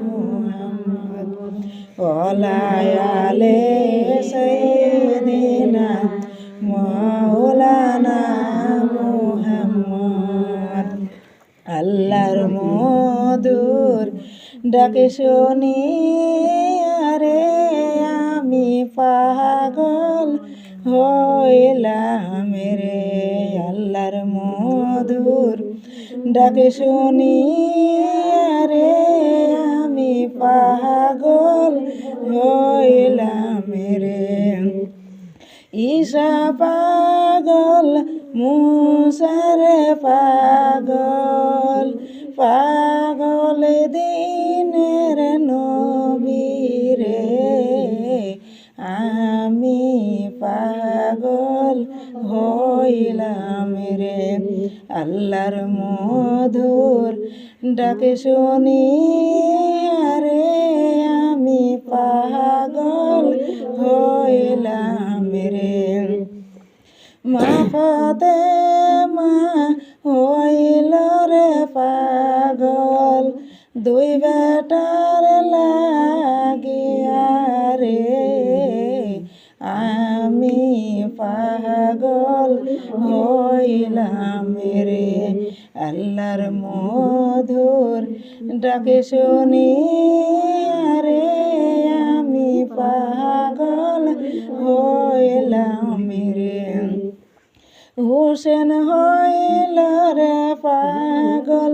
মুহাম্মদ ওয়ালা আলে সাইয়্যিদিনা মাওলানা মুহাম্মদ। আল্লাহর মধুর ডাকে শুনি রে আমি পাগল হইলাম রে। আল্লাহর মধুর ডাকে শুনি রে আমি পাগল হইলাম রে। ঈসা পাগল মুসার পাগল পাগল দিনের নবী রে আমি পাগল হইলাম রে। আল্লাহর মধুর ডাকে শুনি রে আমি পাগল হইলাম রে। মা ফাতেমা হইল রে পাগল দুই বেটার লাগিয়া রে আমি পাগল হইলাম রে। আল্লাহর মধুর ডাকে শুনি রে আমি পাগল হইলাম রে। হুসেন হইল রে পাগল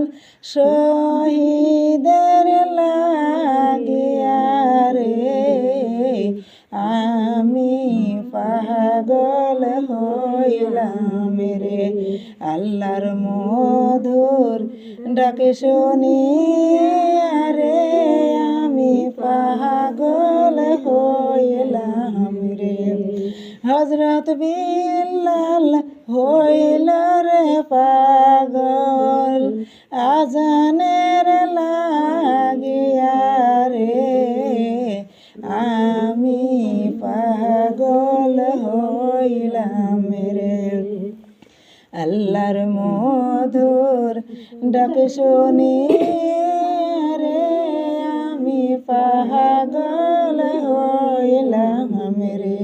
শহীদের লাগিয়া রে আমি পাগল হইলাম রে। আল্লাহর মধুর ডাকে শুনি রে আমি পাগল হইলাম রে। হযরত বিল্লাল হইল রে পাগল আজানের লাগিয়া রে আমি পাগল হইলাম রে। আল্লাহর মধুর ডাকে শুনি রে আমি পাগল হইলাম রে।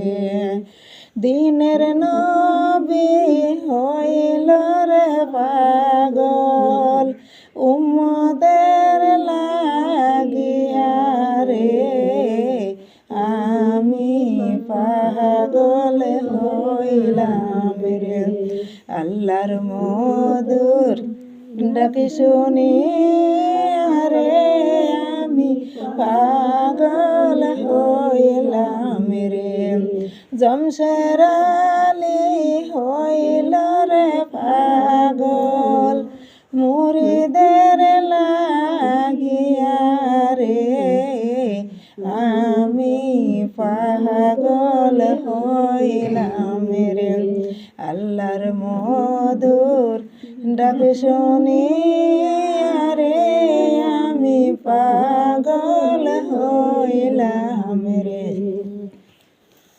দিনের নবী হইল রে পাগল উম্মতের লাগিয়া রে আমি পাগল হইলাম রে। আল্লাহর মধুর ডাকে শুনি রে আমি পাগল হইলাম রে। জমশের আলী হইল রে পাগল মুরিদের লাগিয়া রে আমি পাগল হইলাম রে। আল্লাহর মধুর ডাকে শুনি রে আমি পাগল হইলাম